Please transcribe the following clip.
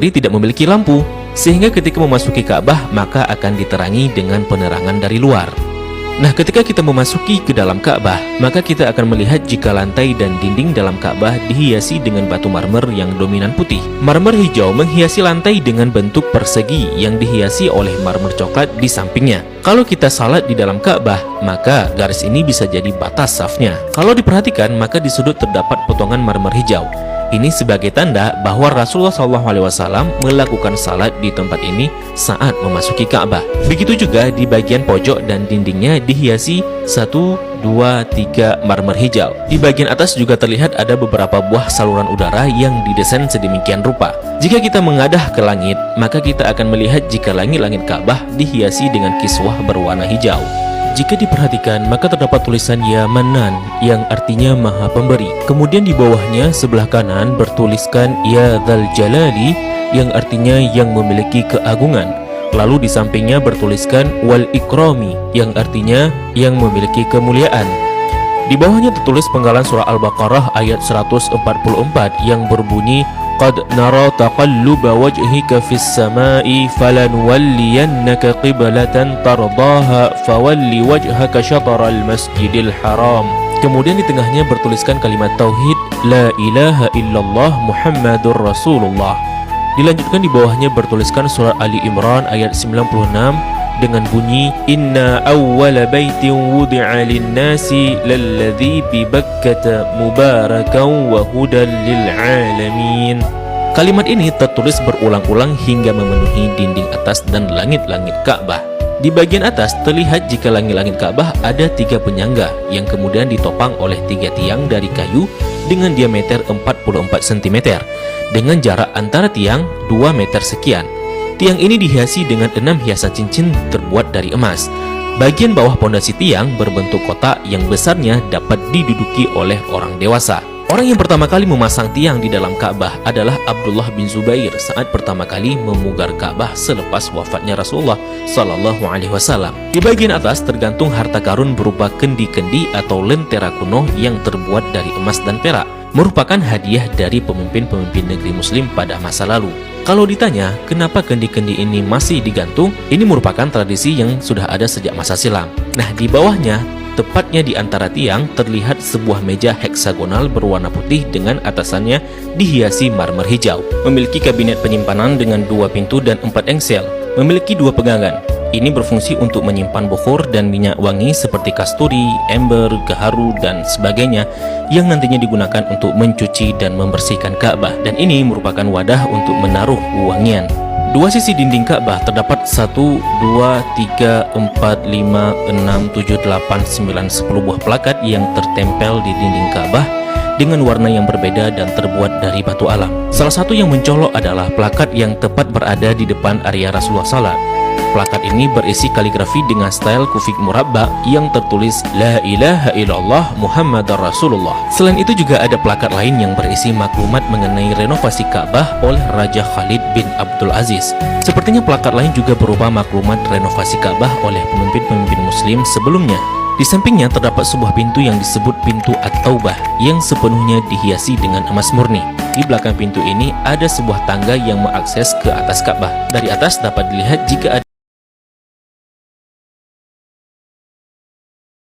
tidak memiliki lampu, sehingga ketika memasuki Ka'bah maka akan diterangi dengan penerangan dari luar. Nah, ketika kita memasuki ke dalam Ka'bah, maka kita akan melihat jika lantai dan dinding dalam Ka'bah dihiasi dengan batu marmer yang dominan putih. Marmer hijau menghiasi lantai dengan bentuk persegi yang dihiasi oleh marmer coklat di sampingnya. Kalau kita salat di dalam Ka'bah, maka garis ini bisa jadi batas safnya. Kalau diperhatikan, maka di sudut terdapat potongan marmer hijau. Ini sebagai tanda bahwa Rasulullah SAW melakukan salat di tempat ini saat memasuki Ka'bah. Begitu juga di bagian pojok dan dindingnya dihiasi 1, 2, 3 marmer hijau. Di bagian atas juga terlihat ada beberapa buah saluran udara yang didesain sedemikian rupa. Jika kita mengadah ke langit, maka kita akan melihat jika langit-langit Ka'bah dihiasi dengan kiswah berwarna hijau. Jika diperhatikan, maka terdapat tulisan Ya Manan yang artinya Maha Pemberi. Kemudian di bawahnya sebelah kanan bertuliskan Ya Dzal Jalali yang artinya yang memiliki keagungan. Lalu di sampingnya bertuliskan Wal Ikrami yang artinya yang memiliki kemuliaan. Di bawahnya tertulis penggalan surah Al-Baqarah ayat 144 yang berbunyi Qad nara taqalluba wajhika fis samai falanuwalliyannaka qiblatan tardaha fawalli wajhaka syatral masjidil haram. Kemudian di tengahnya bertuliskan kalimat tauhid La ilaha illallah Muhammadur Rasulullah. Dilanjutkan di bawahnya bertuliskan surah Ali Imran ayat 96 dengan bunyi Inna awwala baitin wudi'a lin-nasi lalladzi bi Bakkata mubarakan wa hudan lil alamin. Kalimat ini tertulis berulang-ulang hingga memenuhi dinding atas dan langit-langit Ka'bah. Di bagian atas terlihat jika langit-langit Ka'bah ada 3 penyangga yang kemudian ditopang oleh 3 tiang dari kayu dengan diameter 44 cm dengan jarak antara tiang 2 meter sekian. Tiang ini dihiasi dengan 6 hiasan cincin terbuat dari emas. Bagian bawah pondasi tiang berbentuk kotak yang besarnya dapat diduduki oleh orang dewasa. Orang yang pertama kali memasang tiang di dalam Ka'bah adalah Abdullah bin Zubair saat pertama kali memugar Ka'bah selepas wafatnya Rasulullah Sallallahu Alaihi Wasallam. Di bagian atas tergantung harta karun berupa kendi-kendi atau lentera kuno yang terbuat dari emas dan perak, merupakan hadiah dari pemimpin-pemimpin negeri Muslim pada masa lalu. Kalau ditanya kenapa kendi-kendi ini masih digantung, ini merupakan tradisi yang sudah ada sejak masa silam. Nah, di bawahnya, tepatnya di antara tiang, terlihat sebuah meja heksagonal berwarna putih dengan atasannya dihiasi marmer hijau. Memiliki kabinet penyimpanan dengan 2 pintu dan 4 engsel. Memiliki 2 pegangan. Ini berfungsi untuk menyimpan bukhur dan minyak wangi seperti kasturi, ember, gaharu, dan sebagainya yang nantinya digunakan untuk mencuci dan membersihkan Ka'bah. Dan ini merupakan wadah untuk menaruh wangian. 2 sisi dinding Ka'bah terdapat 1, 2, 3, 4, 5, 6, 7, 8, 9, 10 buah plakat yang tertempel di dinding Ka'bah dengan warna yang berbeda dan terbuat dari batu alam. Salah satu yang mencolok adalah plakat yang tepat berada di depan area Rasulullah salat. Plakat ini berisi kaligrafi dengan style kufik murabba yang tertulis La ilaha illallah Muhammadar Rasulullah. Selain itu juga ada plakat lain yang berisi maklumat mengenai renovasi Ka'bah oleh Raja Khalid bin Abdul Aziz. Sepertinya plakat lain juga berupa maklumat renovasi Ka'bah oleh pemimpin-pemimpin Muslim sebelumnya. Di sampingnya terdapat sebuah pintu yang disebut pintu At-Taubah yang sepenuhnya dihiasi dengan emas murni. Di belakang pintu ini ada sebuah tangga yang mengakses ke atas Ka'bah. Dari atas dapat dilihat jika ada